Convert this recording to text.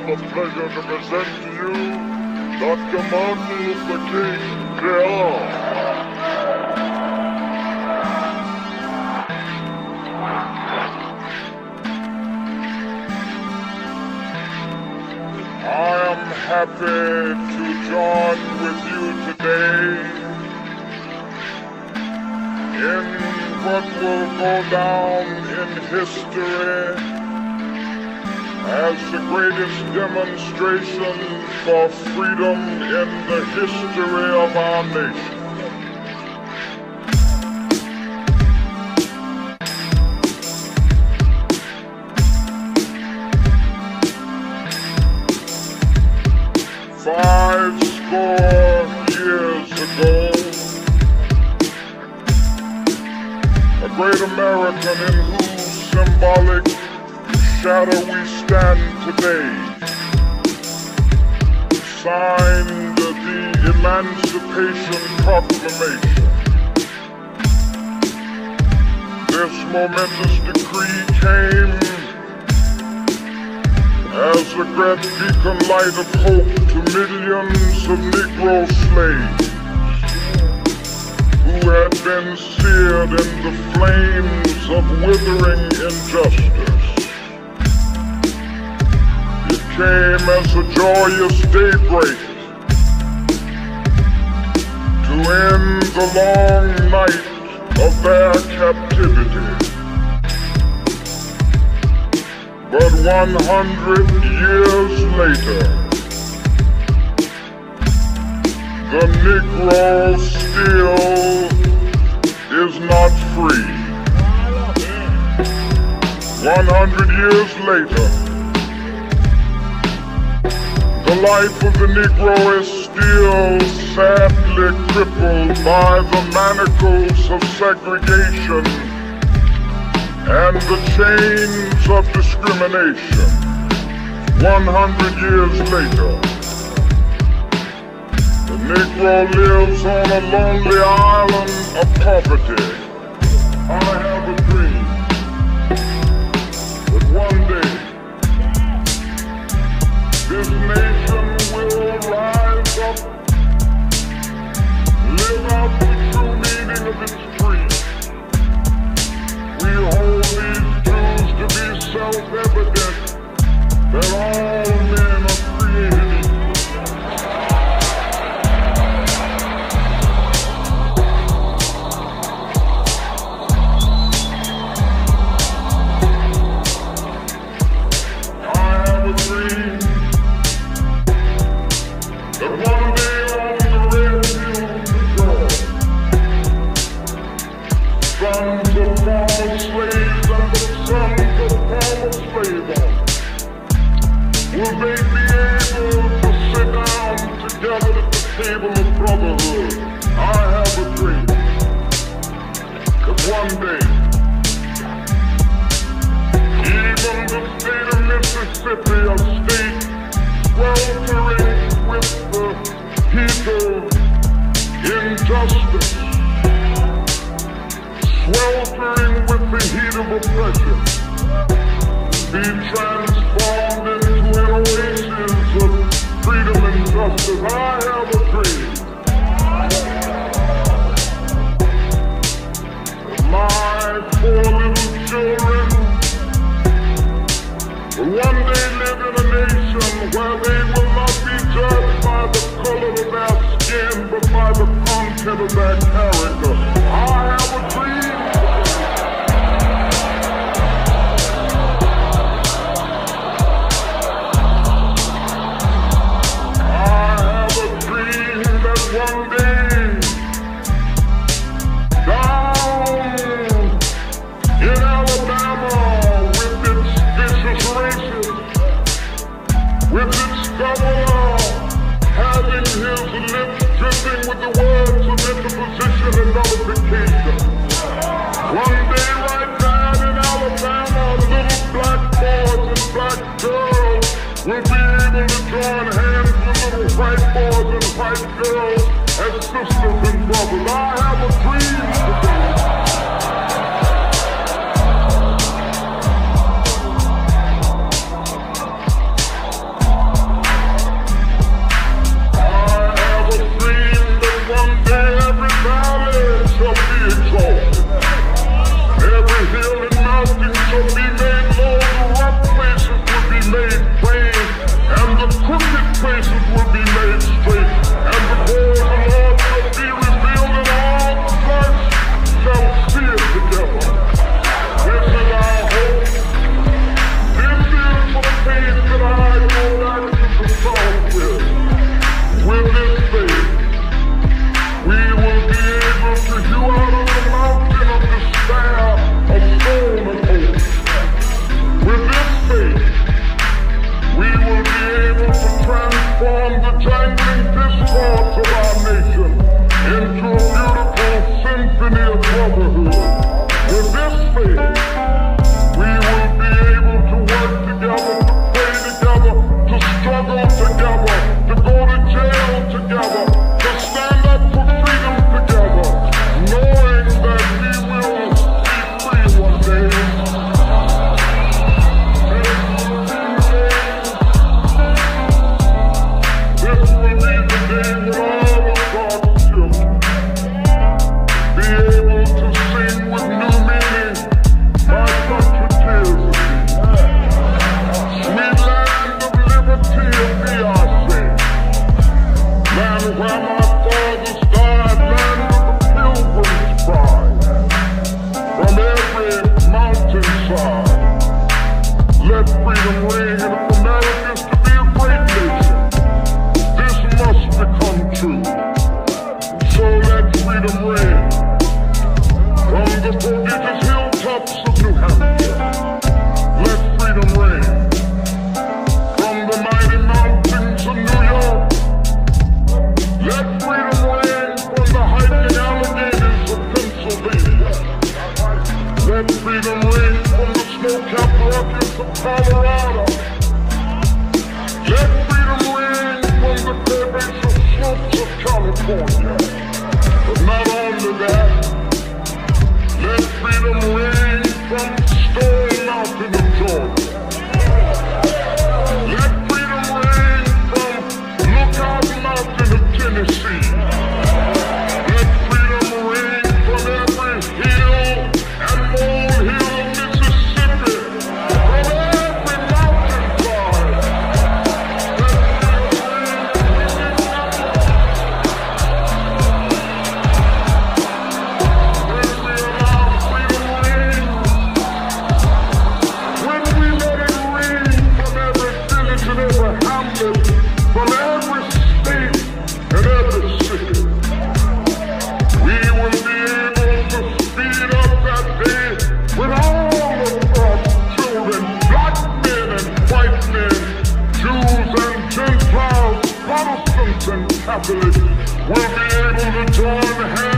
the pleasure to present to you Dr. Martin Luther King, Jr. I am happy to join with you today in what will go down in history as the greatest demonstration for freedom in the history of our nation. Five score years ago, a great American in whose symbolic shadow we stand today signed the Emancipation Proclamation. This momentous decree came as a great beacon light of hope to millions of Negro slaves who had been seared in the flames of withering injustice. It came as a joyous daybreak to end the long night of their captivity. But 100 years later, the Negro still is not free. 100 years later, the life of the Negro is still sadly crippled by the manacles of segregation and the chains of discrimination. 100 years later, the Negro lives on a lonely island of poverty. I have a dream that one day this nation will rise up, live out the true meaning of its creed. We hold these truths to be self-evident, that all men are created equal. I have a dream that one day on the red hills of Georgia, sons of former slaves and the sons of former slave owners will they be able to sit down together at the table of brotherhood. I have a dream that one day even the state of Mississippi, a state sweltering with the heat of injustice, sweltering with the heat of oppression, be transformed into an oasis of freedom and justice. I have a dream that my 4 little children will one day live in a nation where they will not be judged by the color of their skin, but by the content of their character. I have a dream. One day, down in Alabama, with its vicious races, with its governor having his lips dripping with the words of interposition and nullification. One day, right down in Alabama, little black boys and black girls will be able to join hands with little white boys and white girls as sisters and brothers. I have a dream today. transform the jangling discords of our nation into a beautiful symphony of brotherhood. With this faith, we will be able to work together, to pray together, to struggle together, to go to jail together, to stand up for freedom together, knowing that we will be free one day. This will be the day when all of God's children be able to sing with new meaning, "My country tears of thee." Sweet land of liberty of thee I sing. Land where my fathers died, land of the pilgrim's pride. From every mountainside, let freedom ring, and if America's to be a great nation, this must become true. So let freedom ring from the prodigious hilltops of New Hampshire. Let freedom ring from the mighty mountains of New York. Let freedom ring from the hiking Alleghenies of Pennsylvania. Let freedom ring from the snow-capped Rockies of Colorado. Let freedom ring from the curvaceous slopes of California. But not only that, let freedom ring from Stone Mountain of Georgia. Let freedom ring from Lookout Mountain of Tennessee. Let freedom ring from every hill and molehill of Mississippi. From every mountainside. Let freedom ring. When we let it ring from every village and every hamlet, from every state and every city, we will be able to speed up that day when all of God's children, black men and white men, Jews and Gentiles, Protestants and Catholics, will be able to join hands